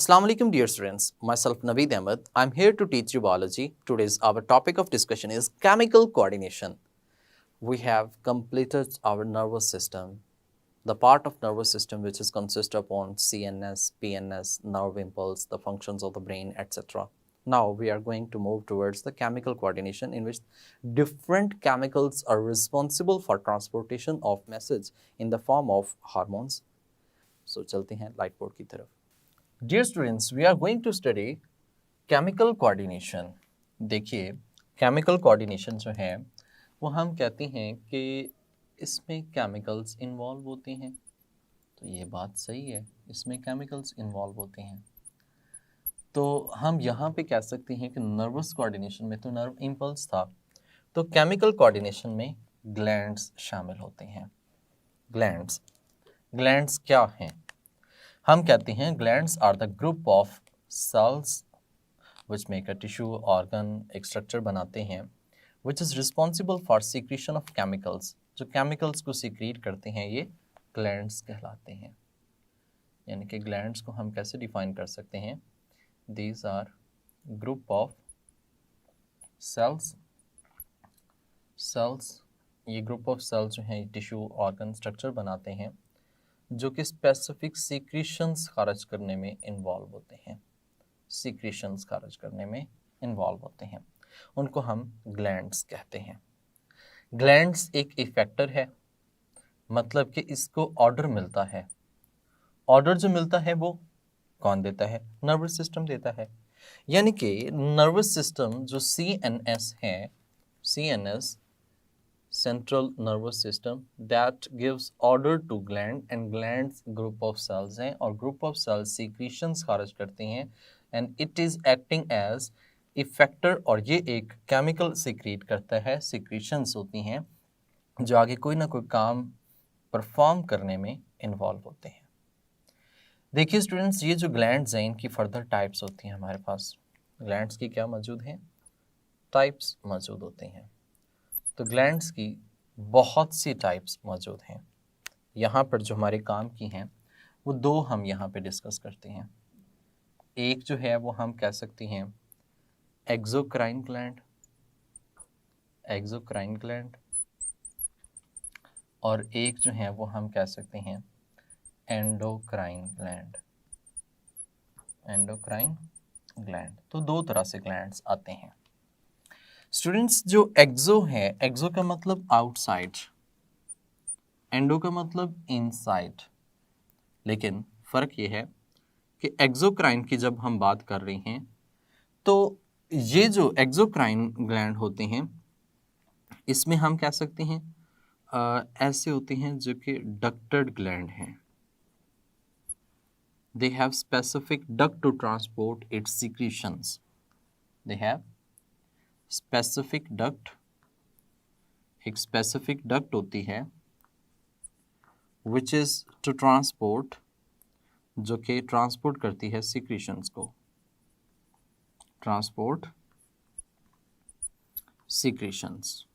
Assalamu alaikum dear students, myself Naveed Ahmed. I'm here to teach you biology. Today's our topic of discussion is chemical coordination. We have completed our nervous system, the part of nervous system which is consist upon CNS, PNS, nerve impulse, the functions of the brain, etc. Now we are going to move towards the chemical coordination in which different chemicals are responsible for transportation of message in the form of hormones. So चलते हैं light board की तरफ. Dear students, we are going to study chemical coordination. देखिए chemical coordination जो है वो हम कहते हैं कि इसमें chemicals involve होते हैं. तो ये बात सही है, इसमें chemicals involve होते हैं. तो हम यहाँ पे कह सकते हैं कि nervous coordination में तो nerve impulse था, तो chemical coordination में glands शामिल होते हैं. Glands क्या हैं? हम कहते हैं glands are the group of cells which make a tissue organ एक स्ट्रक्चर बनाते हैं which is responsible for secretion of chemicals. जो केमिकल्स को सीक्रेट करते हैं ये ग्लैंड्स कहलाते हैं. यानी कि ग्लैंड्स को हम कैसे डिफाइन कर सकते हैं? These are group of cells. ये ग्रुप ऑफ सेल्स जो हैं टिश्यू ऑर्गन स्ट्रक्चर बनाते हैं जो कि स्पेसिफिक सीक्रेशंस खारिज करने में इन्वॉल्व होते हैं. उनको हम ग्लैंड्स कहते हैं. ग्लैंड्स एक इफेक्टर है, मतलब कि इसको ऑर्डर मिलता है. ऑर्डर जो मिलता है वो कौन देता है? नर्वस सिस्टम देता है. यानी कि नर्वस सिस्टम जो CNS है, CNS central nervous system that gives order to gland and glands group of cells हैं और group of cells secretions खारिज करते हैं and it is acting as effector और ये एक chemical secrete करता है. secretions होती हैं जो आगे कोई ना कोई काम परफॉर्म करने में इन्वॉल्व होते हैं. देखिए स्टूडेंट्स, ये जो ग्लैंड्स हैं इनकी फर्दर टाइप्स होती हैं. हमारे पास ग्लैंड्स की क्या मौजूद हैं? टाइप्स मौजूद होते हैं. तो ग्लैंड्स की बहुत सी टाइप्स मौजूद हैं. यहाँ पर जो हमारे काम की हैं वो दो हम यहाँ पे डिस्कस करते हैं. एक जो है वो हम कह सकते हैं एक्सोक्राइन ग्लैंड और एक जो है वो हम कह सकते हैं एंडोक्राइन ग्लैंड. तो दो तरह से ग्लैंड्स आते हैं. स्टूडेंट्स, जो एक्सो है, एक्सो का मतलब आउटसाइड, एंडो का मतलब इनसाइड. लेकिन फ़र्क ये है कि एक्सोक्राइन की जब हम बात कर रहे हैं तो ये जो एक्सोक्राइन ग्लैंड होते हैं इसमें हम कह सकते हैं ऐसे होते हैं जो कि डक्टेड ग्लैंड हैं. They have specific duct to transport its secretions. They have specific duct, एक स्पेसिफिक डक्ट होती है विच इज़ टू ट्रांसपोर्ट, जो कि ट्रांसपोर्ट करती है सीक्रेशंस को. ट्रांसपोर्ट सीक्रेशंस,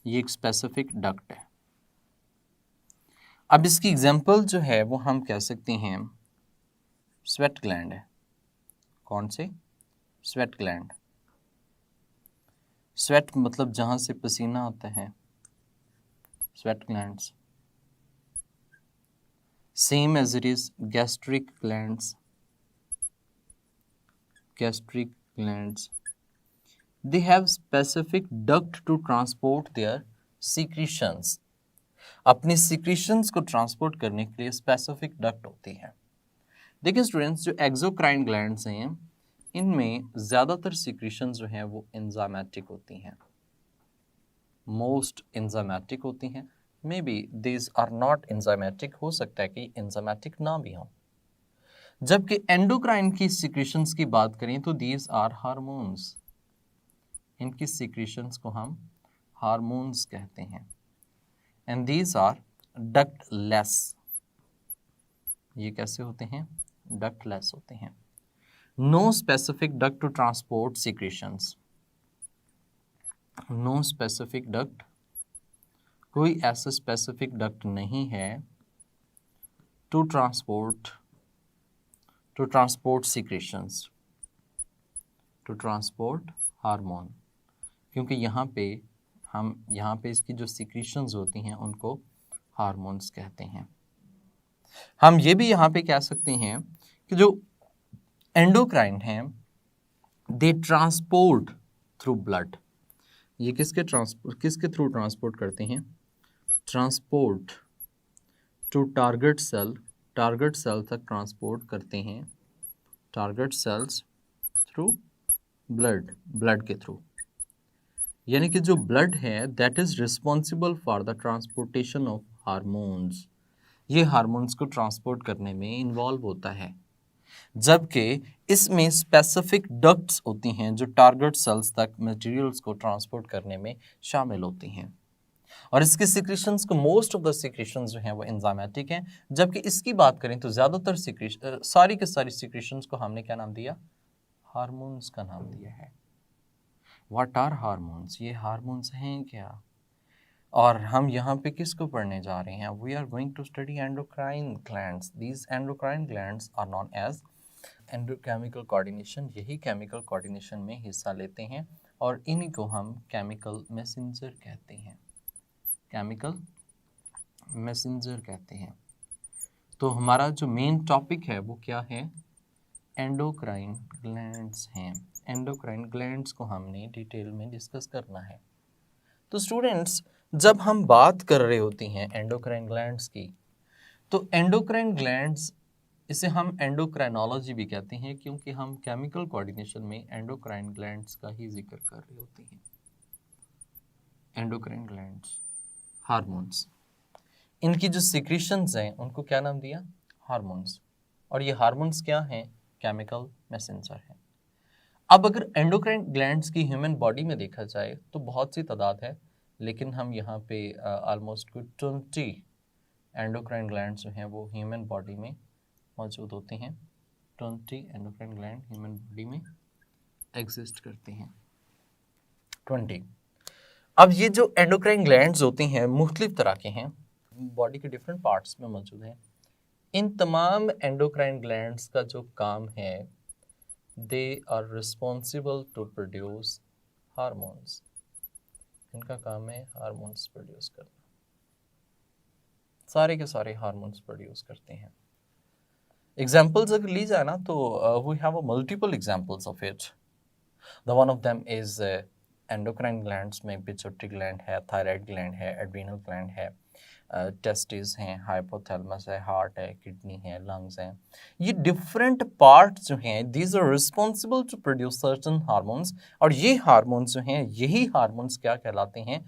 ये एक स्पेसिफिक डक्ट है. अब इसकी एग्जांपल जो है वो हम कह सकते हैं स्वेट ग्लैंड है. कौन से? Sweat gland. स्वेट मतलब जहाँ से पसीना आता है, sweat glands. Same as it is gastric glands. They have specific duct to transport their secretions. अपनी सीक्रेशंस को ट्रांसपोर्ट करने के लिए स्पेसिफिक डक्ट होती है. देखिए स्टूडेंट्स, जो एक्सोक्राइन ग्लैंड्स हैं इनमें ज़्यादातर सीक्रेशन जो हैं वो एंजाइमेटिक होती हैं, मोस्ट एंजाइमेटिक होती हैं. May be these are not enzymatic, हो सकता है कि एंजाइमेटिक ना भी हों. जबकि एंडोक्राइन की सीक्रेशंस की बात करें तो दीज आर हार्मोन्स. इनकी सीक्रेशंस को हम हार्मोन्स कहते हैं. And these are ductless. ये कैसे होते हैं? डक्टलेस होते हैं. No specific duct to transport secretions. No specific duct, कोई ऐसा स्पेसिफिक डक्ट नहीं है to transport to transport secretions, to transport hormone, क्योंकि यहाँ पे इसकी जो सीक्रेशंस होती हैं उनको हार्मोन्स कहते हैं। हम ये भी यहाँ पे कह सकते हैं कि जो एंडोक्राइन हैं दे ट्रांसपोर्ट थ्रू ब्लड। ये किसके थ्रू ट्रांसपोर्ट करते हैं? ट्रांसपोर्ट टू टारगेट सेल तक ट्रांसपोर्ट करते हैं, टारगेट सेल्स थ्रू ब्लड के थ्रू। यानी कि जो ब्लड है that is responsible for the transportation of hormones, ये हार्मोन्स को ट्रांसपोर्ट करने में इन्वॉल्व होता है, जबकि इसमें स्पेसिफिक डक्ट्स होती हैं जो टारगेट सेल्स तक मटेरियल्स को ट्रांसपोर्ट करने में शामिल होती हैं। और इसके सिक्रेशंस को, मोस्ट ऑफ द सिक्रेशंस जो हैं वो एंजाइमेटिक हैं, जबकि इसकी बात करें तो ज़्यादातर सारी के सारी सिक्रेशंस को हमने क्या नाम दिया? हार्मोन्स का नाम दिया है। What are hormones? ये हार्मोन्स हैं क्या? और हम यहाँ पे किसको पढ़ने जा रहे हैं? We are going to study endocrine glands. These endocrine glands are known as endochemical coordination, यही केमिकल कोऑर्डिनेशन में हिस्सा लेते हैं और इन्हीं को हम केमिकल मैसेंजर कहते हैं, केमिकल मैसेंजर कहते हैं। तो हमारा जो मेन टॉपिक है वो क्या है? एंडोक्राइन ग्लैंड्स हैं। एंडोक्राइन ग्लैंड्स को हमने डिटेल में डिस्कस करना है। तो स्टूडेंट्स, जब हम बात कर रहे होती हैं एंडोक्राइन ग्लैंड्स की, तो एंडोक्राइन ग्लैंड्स, इसे हम एंडोक्राइनोलॉजी भी कहते हैं, क्योंकि हम केमिकल कोऑर्डिनेशन में एंडोक्राइन ग्लैंड्स का ही जिक्र कर रहे होते हैं। एंडोक्राइन ग्लैंड्स, हार्मोन्स, इनकी जो सिक्रीशंस हैं उनको क्या नाम दिया? हार्मोन्स। और ये हार्मोन्स क्या हैं? केमिकल मैसेंजर हैं। अब अगर एंडोक्राइन ग्लैंड्स की ह्यूमन बॉडी में देखा जाए तो बहुत सी तादाद है, लेकिन हम यहाँ पे ऑलमोस्ट कुछ 20 एंडोक्राइन ग्लैंड्स जो हैं वो ह्यूमन बॉडी में मौजूद होते हैं। 20 एंडोक्राइन ग्लैंड ह्यूमन बॉडी में एग्जिस्ट करते हैं, 20। अब ये जो एंडोक्राइन ग्लैंड्स होती हैं मुख्तलिफ तरह के हैं, बॉडी के डिफरेंट पार्ट्स में मौजूद हैं। इन तमाम एंडोक्राइन ग्लैंड्स का जो काम है, they are responsible to produce hormones. इनका काम है हार्मोन्स प्रोड्यूस करना, सारे के सारे हार्मोन्स प्रोड्यूस करते हैं। एग्जाम्पल्स अगर ली जाए ना तो we have multiple examples of it. The one of them is endocrine glands में पिट्यूटरी ग्लैंड है, थायराइड ग्लैंड है, एड्रीनल ग्लैंड है, टेस्टिस हैं, हाइपोथैलेमस है, हार्ट है, किडनी है, लंग्स हैं। ये डिफरेंट पार्ट्स जो हैं these are responsible to produce certain hormones. और ये हार्मोन्स जो हैं, यही हार्मोन्स क्या कहलाते हैं?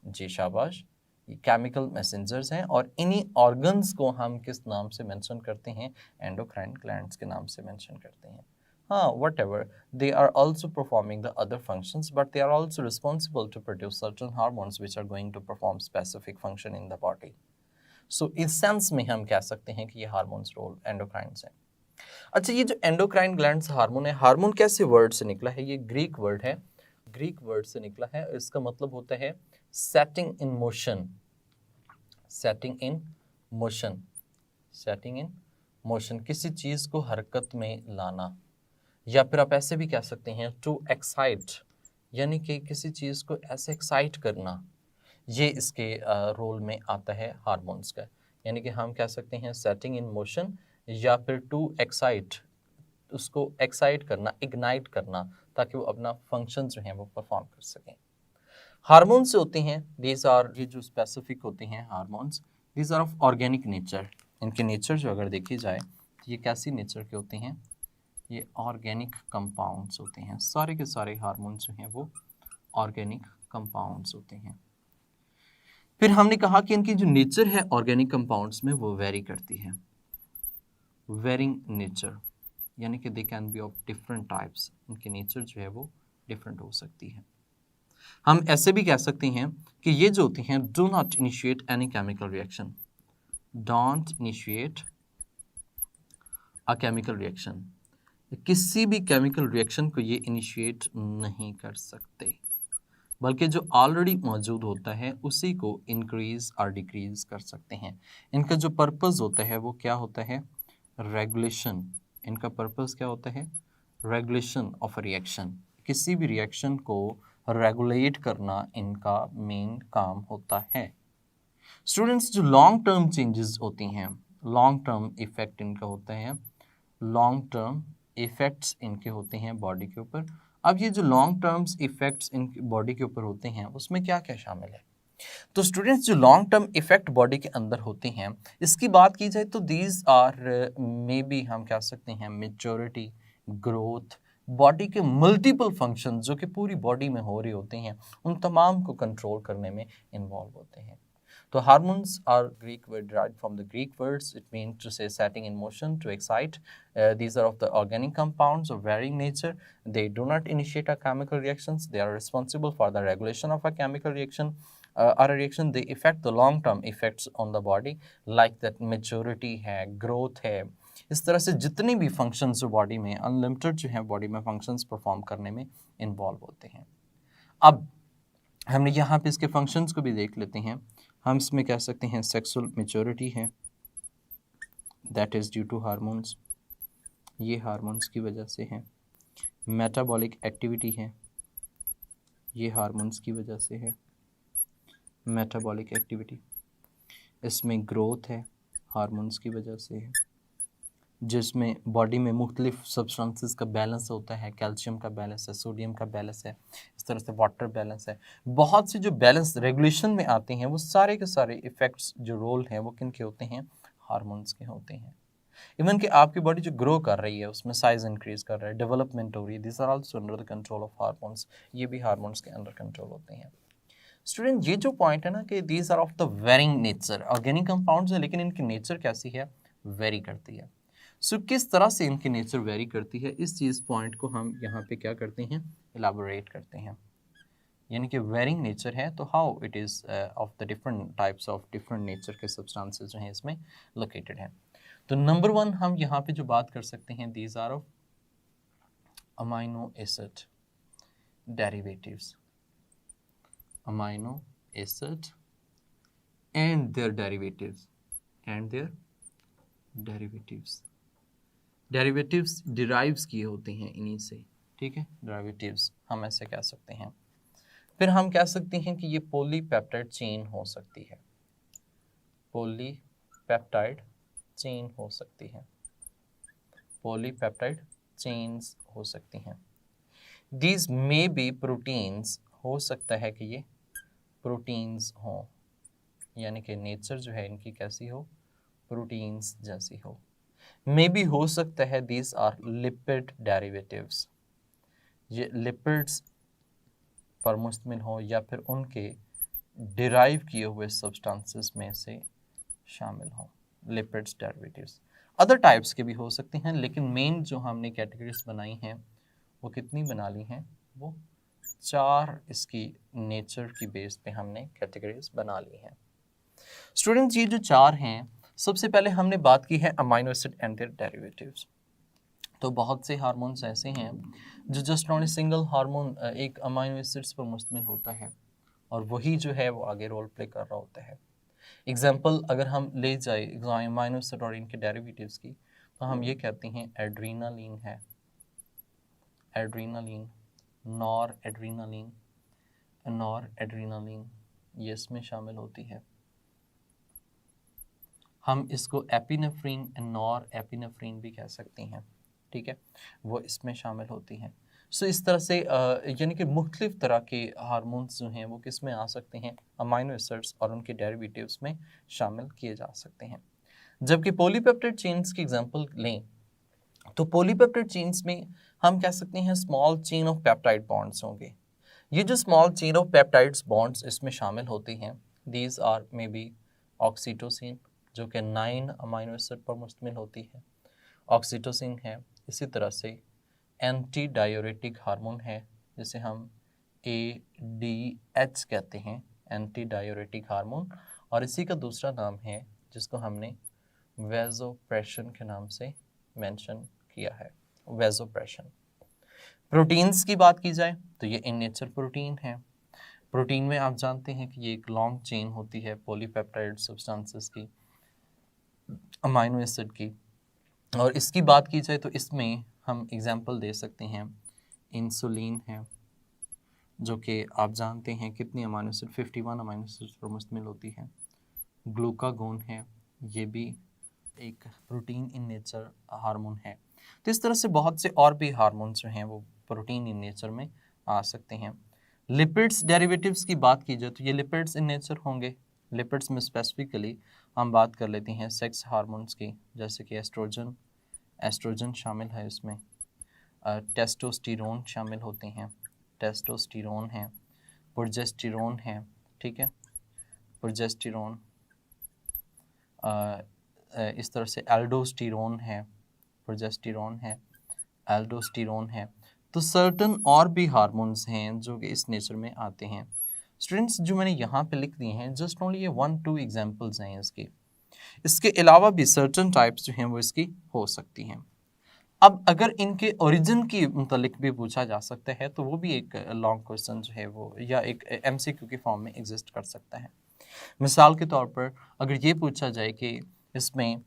जी शाबाश, ये केमिकल मैसेंजर्स हैं। और इन्हीं ऑर्गन्स को हम किस नाम से मेंशन करते हैं? एंडोक्राइन ग्लैंड्स के नाम से मेंशन करते हैं। हाँ, whatever, they are also performing the other functions, but they are also responsible to produce certain hormones which are going to perform specific function in the body. So इस sense में हम कह सकते हैं कि ये हार्मोन्स रोल एंडोक्राइन्स हैं। अच्छा, ये जो एंडोक्राइन ग्लैंड्स हार्मोन है, हार्मोन कैसे वर्ड से निकला है? ये ग्रीक वर्ड है, ग्रीक वर्ड से निकला है। इसका मतलब होता है setting in motion, setting in motion, setting in motion, किसी चीज़ को हरकत में लाना। या फिर आप ऐसे भी कह सकते हैं टू एक्साइट, यानी कि किसी चीज़ को ऐसे एक्साइट करना, ये इसके रोल में आता है हार्मोन्स का। यानी कि हम कह सकते हैं सेटिंग इन मोशन, या फिर टू एक्साइट, उसको एक्साइट करना, इग्नाइट करना, ताकि वो अपना फंक्शन जो हैं वो परफॉर्म कर सकें। हार्मोन्स होते हैं, दीज आर, ये जो स्पेसिफिक होते हैं hormones, these are of organic nature. इनके नेचर जो अगर देखी जाए तो ये कैसी नेचर के होते हैं? ये ऑर्गेनिक कंपाउंड्स होते हैं। सारे के सारे हार्मोन्स जो हैं वो ऑर्गेनिक कंपाउंड्स होते हैं। फिर हमने कहा कि इनकी जो नेचर है ऑर्गेनिक कंपाउंड्स में वो वेरी करती है, वेरिंग नेचर, यानी कि they can be of different types. इनकी नेचर जो है वो डिफरेंट हो सकती है। हम ऐसे भी कह सकते हैं कि ये जो होती हैं do not initiate any chemical reaction, don't initiate a chemical reaction, किसी भी केमिकल रिएक्शन को ये इनिशिएट नहीं कर सकते, बल्कि जो ऑलरेडी मौजूद होता है उसी को इंक्रीज और डिक्रीज कर सकते हैं। इनका जो पर्पस होता है वो क्या होता है? रेगुलेशन इनका पर्पस क्या होता है? रेगुलेशन ऑफ रिएक्शन, किसी भी रिएक्शन को रेगुलेट करना इनका मेन काम होता है। स्टूडेंट्स, जो लॉन्ग टर्म चेंजेस होती हैं, लॉन्ग टर्म इफेक्ट इनका होता है, लॉन्ग टर्म इफेक्ट्स इनके होते हैं बॉडी के ऊपर। अब ये जो लॉन्ग टर्म्स इफेक्ट्स इनकी बॉडी के ऊपर होते हैं उसमें क्या क्या शामिल है? तो स्टूडेंट्स, जो लॉन्ग टर्म इफेक्ट बॉडी के अंदर होते हैं, इसकी बात की जाए तो दीज आर मे बी हम कह सकते हैं मेच्योरिटी, ग्रोथ, बॉडी के मल्टीपल फंक्शन जो कि पूरी बॉडी में हो रहे होते हैं, उन तमाम को कंट्रोल करने में इन्वॉल्व होते हैं। तो hormones are Greek word derived from the Greek words. It means to say setting in motion, to excite. These are of the organic compounds of varying nature. They do not initiate a chemical reactions. They are responsible for the regulation of a chemical reaction. Or a reaction, they affect the long-term effects on the body, like that maturity है, growth है। इस तरह से जितने भी functions जो body में unlimited जो है body में functions perform करने में involve होते हैं। अब हमने यहाँ पे इसके functions को भी देख लेते हैं। हम इसमें कह सकते हैं सेक्सुअल मेच्योरिटी है, that is due to hormones, ये हार्मोन्स की वजह से है। मेटाबॉलिक एक्टिविटी है, ये हार्मोन्स की वजह से है, मेटाबॉलिक एक्टिविटी। इसमें ग्रोथ है, हार्मोन्स की वजह से है, जिसमें बॉडी में मुख्तलिफ सब्सटेंसेस का बैलेंस होता है, कैल्शियम का बैलेंस है, सोडियम का बैलेंस है, इस तरह से वाटर बैलेंस है। बहुत से जो बैलेंस रेगुलेशन में आते हैं वो सारे के सारे इफ़ेक्ट्स जो रोल हैं वो किन के होते हैं? हार्मोन्स के होते हैं। इवन कि आपकी बॉडी जो ग्रो कर रही है उसमें साइज इंक्रीज कर रहा है, डेवलपमेंट हो रही है, this are also under the control of hormones, ये भी हार्मोन्स के अंडर कंट्रोल होते हैं। स्टूडेंट, ये जो पॉइंट है ना कि these are of the varying nature, organic compounds है लेकिन इनकी नेचर कैसी है? वेरी करती है। सो किस तरह से इनकी नेचर वेरी करती है, इस चीज़ पॉइंट को हम यहाँ पे क्या करते हैं? इलाबोरेट करते हैं। यानी कि वेरिंग नेचर है तो how it is of the different types of different nature के सब्सटेंसेस जो हैं इसमें लोकेटेड हैं। तो नंबर 1 हम यहाँ पे जो बात कर सकते हैं, these are of amino acid derivatives, amino acid and their derivatives, and their derivatives. Derivatives derives किए होते हैं इन्हीं से, ठीक है, डेरिवेटिव्स हम ऐसे कह सकते हैं। फिर हम कह सकते हैं कि ये पॉलीपेप्टाइड चेन हो सकती है, पॉलीपेप्टाइड चेन हो सकती है, पॉलीपेप्टाइड चेन्स हो सकती हैं। दीज मे बी प्रोटीन्स, हो सकता है कि ये प्रोटीन्स हों, यानी कि नेचर जो है इनकी कैसी हो? प्रोटीन्स जैसी हो। मे बी हो सकता है दीज आर लिपिड डेरिवेटिव्स, ये लिपिड्स पर मुश्तमिल हो या फिर उनके डिराइव किए हुए सब्सटेंसेस में से शामिल हों, लिपिड्स डेरिवेटिव्स। अदर टाइप्स के भी हो सकते हैं लेकिन मेन जो हमने कैटेगरीज बनाई हैं वो कितनी बना ली हैं? वो 4 इसकी नेचर की बेस पे हमने कैटेगरीज बना ली हैं। स्टूडेंट्स, ये जो 4 हैं, सबसे पहले हमने बात की है amino acid and their derivatives. तो बहुत से हार्मोन्स ऐसे हैं जो just on a single hormone एक अमाइनो एसिड्स पर मुश्तमिल होता है और वही जो है वो आगे रोल प्ले कर रहा होता है। एग्जाम्पल अगर हम ले जाए अमाइनो एसिड और इनके डेरिवेटिव्स की, तो हम ये कहते हैं एड्रीनालिन है, adrenaline, nor adrenaline, nor adrenaline ये इसमें शामिल होती है। हम इसको एपिनेफ्रीन, नॉर एपिनेफ्रीन भी कह सकते हैं, ठीक है, वो इसमें शामिल होती हैं। सो इस तरह से यानी कि मुख्तलिफ तरह के हार्मोन्स जो हैं वो किस में आ सकते हैं? अमाइनो एसिड्स और उनके डेरिवेटिव्स में शामिल किए जा सकते हैं। जबकि पॉलीपेप्टाइड चेन्स की एग्जांपल लें तो पॉलीपेप्टाइड चेन्स में हम कह सकते हैं small chain of peptide bonds होंगे। ये जो small chain of peptides bonds इसमें शामिल होते हैं, these are may be oxytocin जो कि 9 अमाइनो एसिड पर मुश्तमिल होती है, ऑक्सीटोसिन है। इसी तरह से एंटी डायूरेटिक हार्मोन है जिसे हम ADH कहते हैं, एंटी डायूरेटिक हार्मोन, और इसी का दूसरा नाम है जिसको हमने वेजोप्रेशन के नाम से मेंशन किया है, वेजोप्रेशन। प्रोटीन्स की बात की जाए तो ये इन नेचर प्रोटीन है। प्रोटीन में आप जानते हैं कि ये एक लॉन्ग चेन होती है पॉलीपेप्टाइड सब्सटेंसेस की, अमाइनो एसिड की। और इसकी बात की जाए तो इसमें हम एग्जांपल दे सकते हैं, इंसुलिन है जो कि आप जानते हैं कितनी अमाइनो एसिड 51 अमाइनो एसिड पर मुश्तमिल होती है। ग्लूकागोन है, ये भी एक प्रोटीन इन नेचर हार्मोन है। तो इस तरह से बहुत से और भी हार्मोन्स जो हैं वो प्रोटीन इन नेचर में आ सकते हैं। लिपिड्स डेरिवेटिव्स की बात की जाए तो ये लिपिड्स इन नेचर होंगे। लिपिड्स में स्पेसिफिकली हम बात कर लेते हैं सेक्स हार्मोन्स की, जैसे कि एस्ट्रोजन शामिल है इसमें, टेस्टोस्टेरोन शामिल होते हैं, टेस्टोस्टेरोन है, प्रोजेस्टेरोन है, ठीक है, प्रोजेस्टेरोन, इस तरह से एल्डोस्टेरोन है, प्रोजेस्टेरोन है, एल्डोस्टेरोन है। तो सर्टन और भी हार्मोन्स हैं जो कि इस नेचर में आते हैं। स्टूडेंट्स जो मैंने यहाँ पे लिख दिए हैं जस्ट ओनली ये 1-2 एग्जांपल्स हैं इसके। इसके अलावा भी सर्टन टाइप्स जो हैं वो इसकी हो सकती हैं। अब अगर इनके ओरिजिन की मुतालिक भी पूछा जा सकता है तो वो भी एक लॉन्ग क्वेश्चन जो है वो या एक एमसीक्यू के फॉर्म में एग्जिस्ट कर सकता है। मिसाल के तौर पर अगर ये पूछा जाए कि इसमें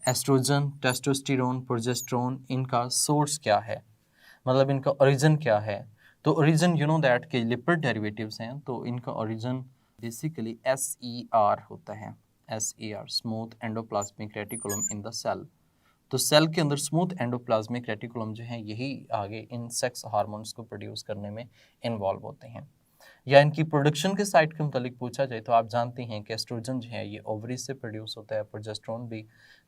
एस्ट्रोजन, टेस्टोस्टेरोन, प्रोजेस्टेरोन इनका सोर्स क्या है, मतलब इनका ओरिजिन क्या है, तो ओरिजिन यू नो दैट के लिपिड डेरिवेटिव्स हैं, तो इनका ओरिजिन बेसिकली SER होता है, SER smooth endoplasmic reticulum in the cell. तो सेल के अंदर स्मूथ एंडोप्लाज्मिक रेटिकुलम जो है यही आगे इन सेक्स हार्मोन्स को प्रोड्यूस करने में इन्वॉल्व होते हैं। या इनकी प्रोडक्शन के साइट के मुतालिक पूछा जाए तो आप जानते हैं कि एस्ट्रोजन जो है ये ओवरी से प्रोड्यूस होता है, प्रोजेस्टेरोन भी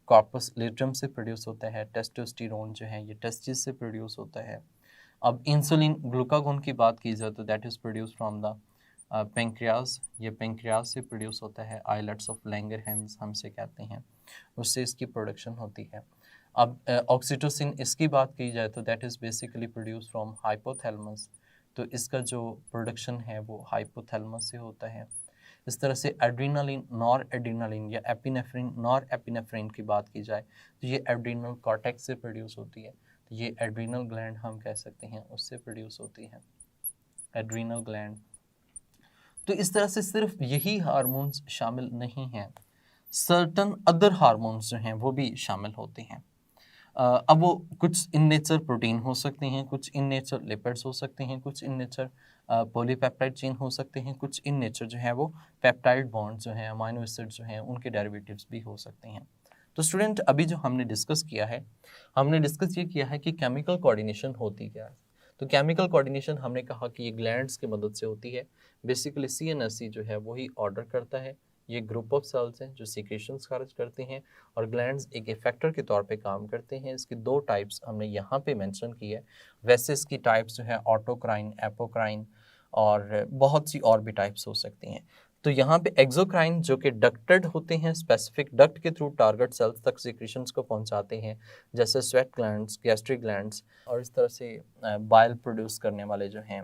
कॉर्पस ल्यूटेरम से प्रोड्यूस होता है, टेस्टोस्टेरोन जो है ये टेस्टिस से प्रोड्यूस होता है। अब इंसुलिन ग्लूकागोन की बात की जाए तो that is produce from the pancreas, ये पेंक्रियाज से प्रोड्यूस होता है। आइलेट्स ऑफ लैंगरहैंस हमसे कहते हैं, उससे इसकी प्रोडक्शन होती है। अब ऑक्सीटोसिन इसकी बात की जाए तो that is basically produce from hypothalamus, तो इसका जो प्रोडक्शन है वो हाइपोथैलेमस से होता है। इस तरह से एड्रीनलिन, नॉर एड्रीनलिन या एपिनेफ्रिन, नॉर एपिनेफ्रिन की बात की जाए तो ये एड्रीनल कॉर्टेक्स से प्रोड्यूस होती है, तो ये एड्रीनल ग्लैंड हम कह सकते हैं उससे प्रोड्यूस होती है, एड्रीनल ग्लैंड। तो इस तरह से सिर्फ यही हार्मोन्स शामिल नहीं हैं, सर्टन अदर हार्मोन्स जो हैं वो भी शामिल होते हैं। अब वो कुछ इन नेचर प्रोटीन हो सकते हैं, कुछ इन नेचर लिपिड्स हो सकते हैं, कुछ इन नेचर पॉलीपेप्टाइड चेन हो सकते हैं, कुछ इन नेचर जो है वो पेप्टाइड बॉन्ड जो हैं, अमाइनो एसिड जो हैं उनके डेरिवेटिव्स भी हो सकते हैं। तो स्टूडेंट अभी जो हमने डिस्कस किया है, हमने डिस्कस ये किया है कि केमिकल कोऑर्डिनेशन होती क्या है। तो केमिकल कोऑर्डिनेशन हमने कहा कि ये ग्लैंड्स की मदद से होती है। बेसिकली CNSE जो है वही ऑर्डर करता है, ये ग्रुप ऑफ सेल्स हैं जो सीक्रेशंस खारिज करते हैं और ग्लैंड्स एक इफेक्टर के तौर पे काम करते हैं। इसकी 2 टाइप्स हमने यहाँ पे मेंशन की है। वैसे इसकी टाइप्स जो है ऑटोक्राइन, एपोक्राइन और बहुत सी और भी टाइप्स हो सकती हैं। तो यहाँ पे एक्सोक्राइन जो कि डक्टेड होते हैं, स्पेसिफिक डक्ट के थ्रू टारगेट सेल्स तक सीक्रेशंस को पहुँचाते हैं, जैसे स्वेट ग्लैंड्स, गैस्ट्रिक ग्लैंड्स, और इस तरह से बाइल प्रोड्यूस करने वाले जो हैं,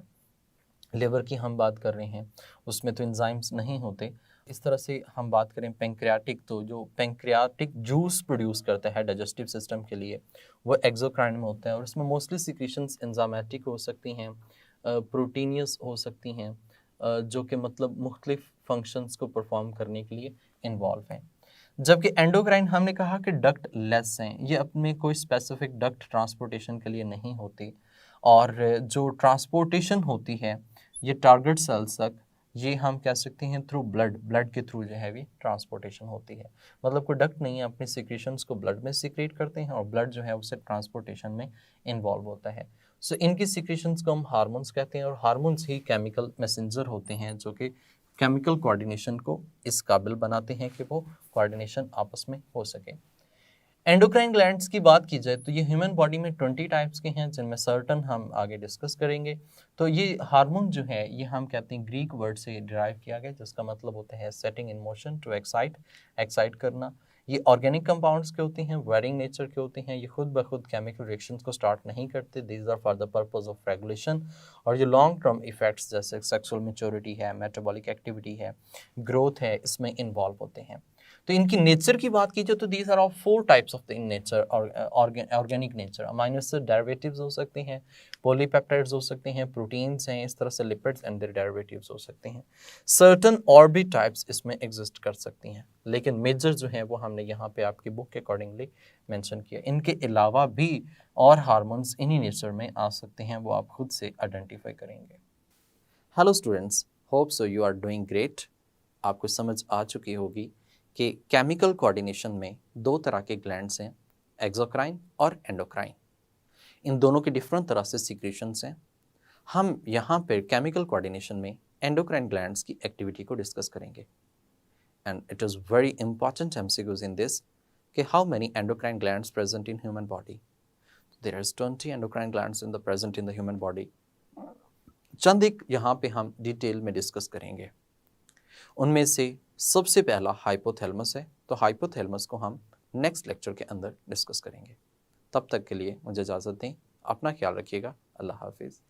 लिवर की हम बात कर रहे हैं उसमें तो एंजाइम्स नहीं होते। इस तरह से हम बात करें पेंक्रियाटिक, तो जो पेंक्रियाटिक जूस प्रोड्यूस करता है डाइजेस्टिव सिस्टम के लिए वो एक्सोक्राइन में होता है, और इसमें मोस्टली सिक्रीशंस एंजाइमेटिक हो सकती हैं, प्रोटीनियस हो सकती हैं, जो कि मतलब मुख्तलिफ फंक्शंस को परफॉर्म करने के लिए इन्वॉल्व हैं। जबकि एंडोक्राइन हमने कहा कि डक्ट लेस हैं, ये अपने कोई स्पेसिफिक डक्ट ट्रांसपोर्टेशन के लिए नहीं होती, और जो ट्रांसपोर्टेशन होती है ये टारगेट सेल्स तक, ये हम कह सकते हैं थ्रू ब्लड के थ्रू जो है भी ट्रांसपोर्टेशन होती है। मतलब कोई डक्ट नहीं है, अपने सिक्रेशंस को ब्लड में सिक्रेट करते हैं और ब्लड जो है उससे ट्रांसपोर्टेशन में इन्वॉल्व होता है। सो इनकी सिक्रेशंस को हम हार्मोन्स कहते हैं, और हार्मोन्स ही केमिकल मैसेंजर होते हैं जो कि केमिकल कोऑर्डिनेशन को इस काबिल बनाते हैं कि वो कोऑर्डिनेशन आपस में हो सके। एंडोक्राइन ग्लैंड्स की बात की जाए तो ये ह्यूमन बॉडी में 20 टाइप्स के हैं, जिनमें सर्टन हम आगे डिस्कस करेंगे। तो ये हार्मोन जो है ये हम कहते हैं ग्रीक वर्ड से डिराइव किया गया, जिसका मतलब होता है setting in motion, to excite करना। ये ऑर्गेनिक कंपाउंड्स के होते हैं, वेरिंग नेचर के होते हैं, ये खुद ब खुद केमिकल रिएक्शंस को स्टार्ट नहीं करते, these are for the purpose of regulation. और ये लॉन्ग टर्म इफेक्ट्स जैसे सेक्सुअल मैच्योरिटी है, मेटाबॉलिक एक्टिविटी है, ग्रोथ है, इसमें इन्वॉल्व होते हैं। तो इनकी नेचर की बात कीजिए तो these are of 4 types of the in nature, organic nature. Amino acid derivatives हो सकते हैं, पॉलीपेप्टाइड्स हो सकते हैं, प्रोटीन्स हैं, इस तरह से लिपिड्स एंड देयर डेरिवेटिव्स हो सकते हैं। सर्टन और भी टाइप्स इसमें एग्जिस्ट कर सकती हैं, लेकिन मेजर जो हैं वो हमने यहाँ पे आपकी बुक के अकॉर्डिंगली मेंशन किया। इनके अलावा भी और हार्मोन्स इन्हीं नेचर में आ सकते हैं, वो आप खुद से आइडेंटिफाई करेंगे। Hello students, hope so you are doing great. आपको समझ आ चुकी होगी कि केमिकल कोऑर्डिनेशन में 2 तरह के ग्लैंड्स हैं, एक्सोक्राइन और एंडोक्राइन। इन दोनों के डिफरेंट तरह से सीक्रेशंस हैं। हम यहाँ पर केमिकल कोऑर्डिनेशन में एंडोक्राइन ग्लैंड्स की एक्टिविटी को डिस्कस करेंगे। And it is very important MCQs in this कि how many endocrine glands present in human body. There is 20 endocrine glands in the present in the human body. चंद एक यहाँ पे हम detail में डिस्कस करेंगे। उनमें से सबसे पहला हाइपोथैलेमस है, तो हाइपोथैलेमस को हम नेक्स्ट लेक्चर के अंदर डिस्कस करेंगे। तब तक के लिए मुझे इजाज़त दें, अपना ख्याल रखिएगा। अल्लाह हाफिज़।